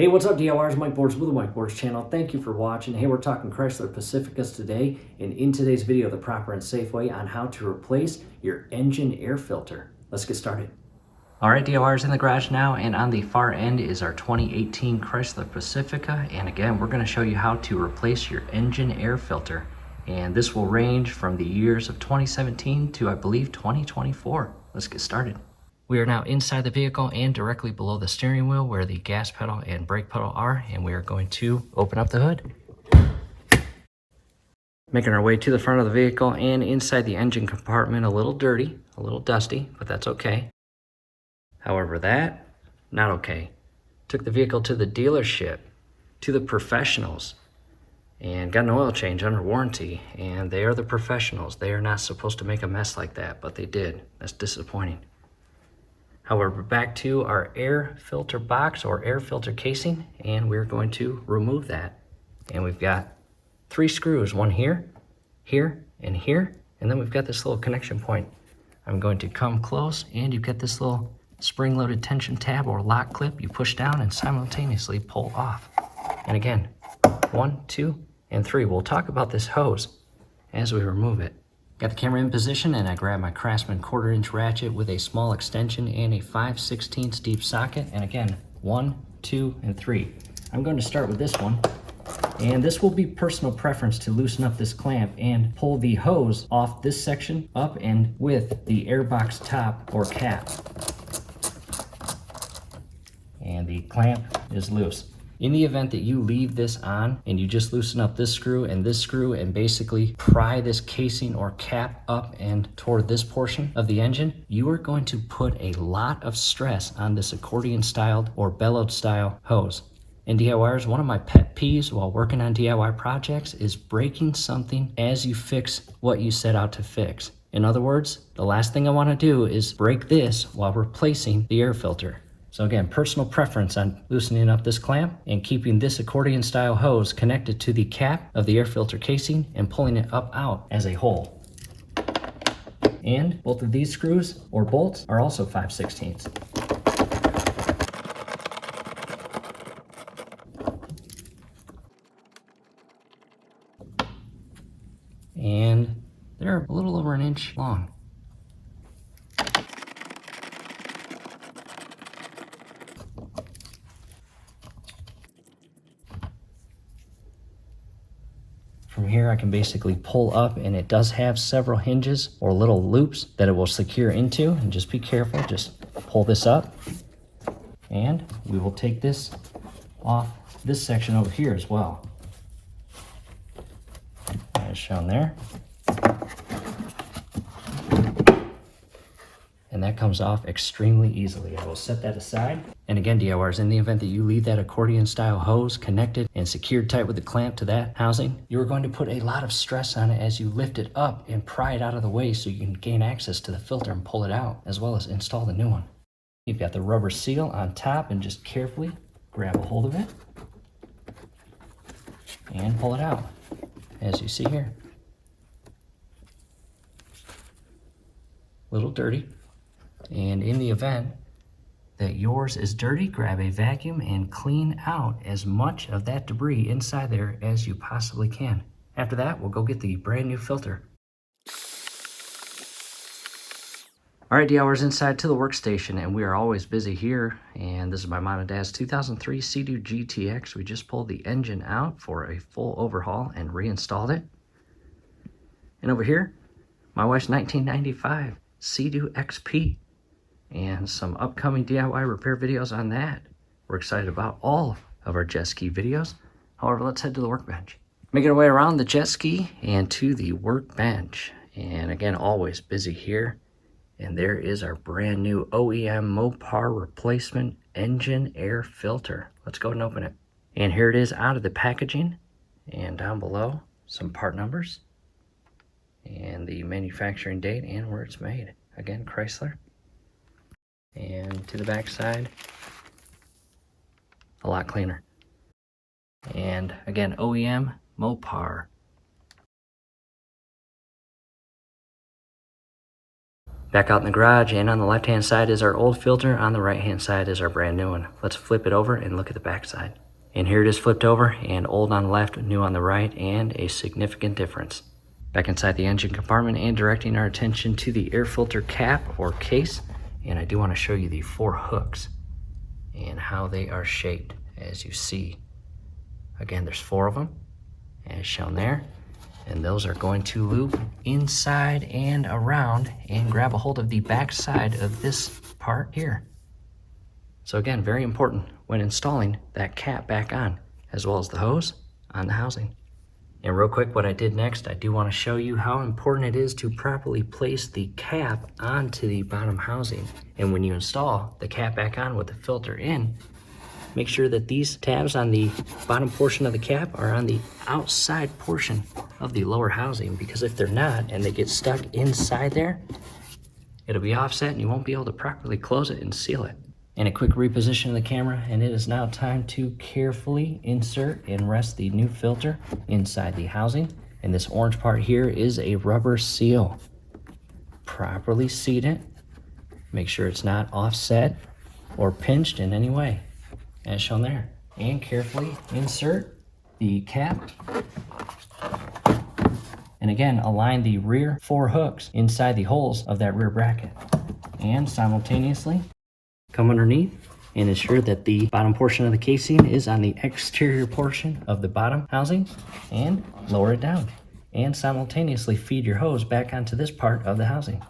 Hey, what's up, DIYers? Mike Boards with the Mike Boards channel. Thank you for watching. Hey, we're talking Chrysler Pacificas today, and in today's video, the proper and safe way on how to replace your engine air filter. Let's get started. All right, DIYers, in the garage now, and on the far end is our 2018 Chrysler Pacifica, and again, we're going to show you how to replace your engine air filter, and this will range from the years of 2017 to, I believe, 2024. Let's get started. We are now inside the vehicle and directly below the steering wheel where the gas pedal and brake pedal are, and we are going to open up the hood. Making our way to the front of the vehicle and inside the engine compartment, a little dirty, a little dusty, but that's okay. However, not okay. Took the vehicle to the dealership, to the professionals, and got an oil change under warranty, and they are the professionals. They are not supposed to make a mess like that, but they did. That's disappointing. However, back to our air filter box or air filter casing, and we're going to remove that. And we've got 3 screws, one here, here, and here, and then we've got this little connection point. I'm going to come close, and you've got this little spring-loaded tension tab or lock clip you push down and simultaneously pull off. And again, 1, 2, and 3. We'll talk about this hose as we remove it. Got the camera in position, and I grab my Craftsman 1/4-inch ratchet with a small extension and a 5/16 deep socket. And again, 1, 2, and 3. I'm going to start with this one, and this will be personal preference to loosen up this clamp and pull the hose off this section up and with the airbox top or cap. And the clamp is loose. In the event that you leave this on and you just loosen up this screw and basically pry this casing or cap up and toward this portion of the engine, you are going to put a lot of stress on this accordion styled or bellowed style hose. And DIYers, one of my pet peeves while working on DIY projects is breaking something as you fix what you set out to fix. In other words, the last thing I want to do is break this while replacing the air filter. So again, personal preference on loosening up this clamp and keeping this accordion style hose connected to the cap of the air filter casing and pulling it up out as a whole. And both of these screws or bolts are also 5/16. And they're a little over 1 inch long. From here, I can basically pull up, and it does have several hinges or little loops that it will secure into, and just be careful, just pull this up, and we will take this off this section over here as well, as shown there. And that comes off extremely easily. I will set that aside. And again, DIYers, in the event that you leave that accordion style hose connected and secured tight with the clamp to that housing, you are going to put a lot of stress on it as you lift it up and pry it out of the way so you can gain access to the filter and pull it out, as well as install the new one. You've got the rubber seal on top, and just carefully grab a hold of it and pull it out, as you see here. A little dirty. And in the event that yours is dirty, grab a vacuum and clean out as much of that debris inside there as you possibly can. After that, we'll go get the brand new filter. All right, DIYers, inside to the workstation, and we are always busy here. And this is my mom and dad's 2003 Sea-Doo GTX. We just pulled the engine out for a full overhaul and reinstalled it. And over here, my wife's 1995 Sea-Doo XP. And some upcoming DIY repair videos on that. We're excited about all of our jet ski videos. However, let's head to the workbench. Making our way around the jet ski and to the workbench. And again, always busy here. And there is our brand new OEM Mopar replacement engine air filter. Let's go and open it. And here it is out of the packaging. And down below, some part numbers. And the manufacturing date and where it's made. Again, Chrysler. And to the back side, a lot cleaner. And again, OEM Mopar. Back out in the garage, and on the left-hand side is our old filter. On the right-hand side is our brand new one. Let's flip it over and look at the back side. And here it is flipped over, and old on the left, new on the right, and a significant difference. Back inside the engine compartment and directing our attention to the air filter cap or case. And I do want to show you the 4 hooks and how they are shaped, as you see. Again, there's 4 of them, as shown there. And those are going to loop inside and around and grab a hold of the back side of this part here. So again, very important when installing that cap back on, as well as the hose on the housing. And real quick, what I did next, I do want to show you how important it is to properly place the cap onto the bottom housing. And when you install the cap back on with the filter in, make sure that these tabs on the bottom portion of the cap are on the outside portion of the lower housing, because if they're not and they get stuck inside there, it'll be offset and you won't be able to properly close it and seal it. And a quick reposition of the camera, and it is now time to carefully insert and rest the new filter inside the housing. And this orange part here is a rubber seal. Properly seat it. Make sure it's not offset or pinched in any way, as shown there. And carefully insert the cap. And again, align the rear 4 hooks inside the holes of that rear bracket. And simultaneously, come underneath and ensure that the bottom portion of the casing is on the exterior portion of the bottom housing, and lower it down. And simultaneously feed your hose back onto this part of the housing.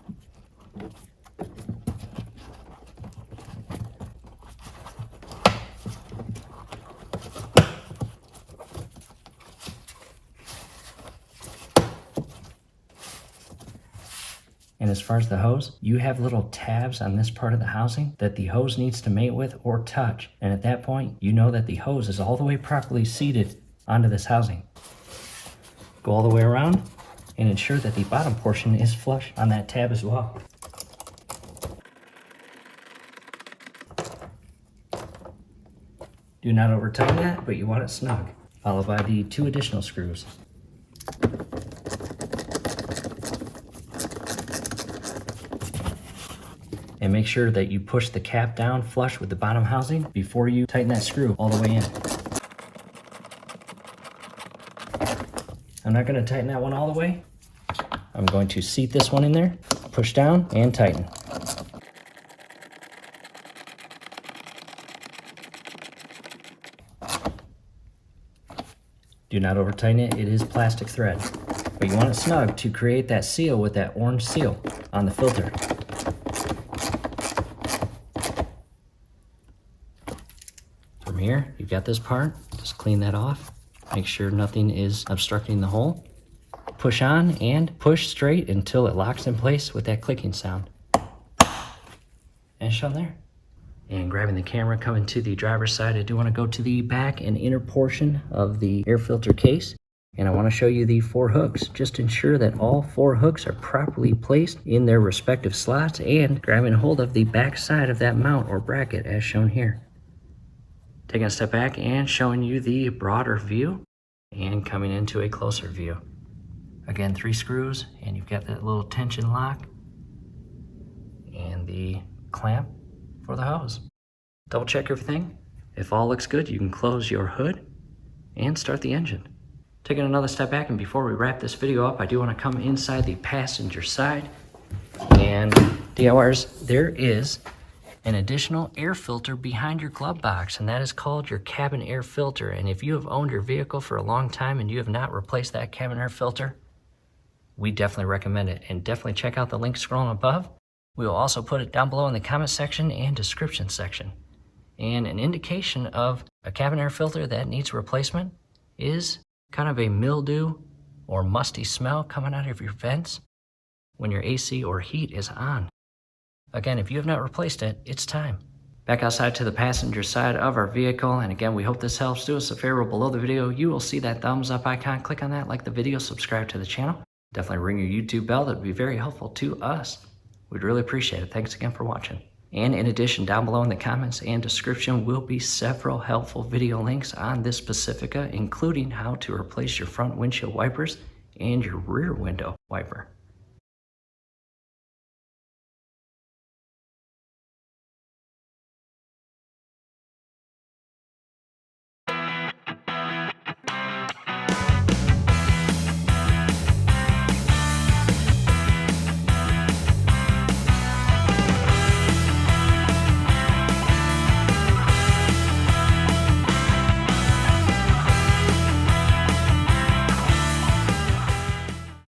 And as far as the hose, you have little tabs on this part of the housing that the hose needs to mate with or touch. And at that point, you know that the hose is all the way properly seated onto this housing. Go all the way around and ensure that the bottom portion is flush on that tab as well. Do not over tighten that, but you want it snug. Followed by the 2 additional screws. And make sure that you push the cap down flush with the bottom housing before you tighten that screw all the way in. I'm not going to tighten that one all the way. I'm going to seat this one in there, push down, and tighten. Do not over tighten it, it is plastic thread. But you want it snug to create that seal with that orange seal on the filter. From here, you've got this part, just clean that off. Make sure nothing is obstructing the hole. Push on and push straight until it locks in place with that clicking sound. And shown there. And grabbing the camera, coming to the driver's side, I do want to go to the back and inner portion of the air filter case. And I want to show you the 4 hooks. Just ensure that all 4 hooks are properly placed in their respective slots, and grabbing hold of the back side of that mount or bracket as shown here. Taking a step back and showing you the broader view and coming into a closer view. Again, 3 screws, and you've got that little tension lock and the clamp for the hose. Double check everything. If all looks good, you can close your hood and start the engine. Taking another step back, and before we wrap this video up, I do want to come inside the passenger side. And DIYers, there is an additional air filter behind your glove box, and that is called your cabin air filter. And if you have owned your vehicle for a long time and you have not replaced that cabin air filter, we definitely recommend it. And definitely check out the link scrolling above. We will also put it down below in the comment section and description section. And an indication of a cabin air filter that needs replacement is kind of a mildew or musty smell coming out of your vents when your AC or heat is on. Again, if you have not replaced it, it's time. Back outside to the passenger side of our vehicle, and again, we hope this helps. Do us a favor, below the video, you will see that thumbs up icon. Click on that, like the video, subscribe to the channel. Definitely ring your YouTube bell. That would be very helpful to us. We'd really appreciate it. Thanks again for watching. And in addition, down below in the comments and description will be several helpful video links on this Pacifica, including how to replace your front windshield wipers and your rear window wiper.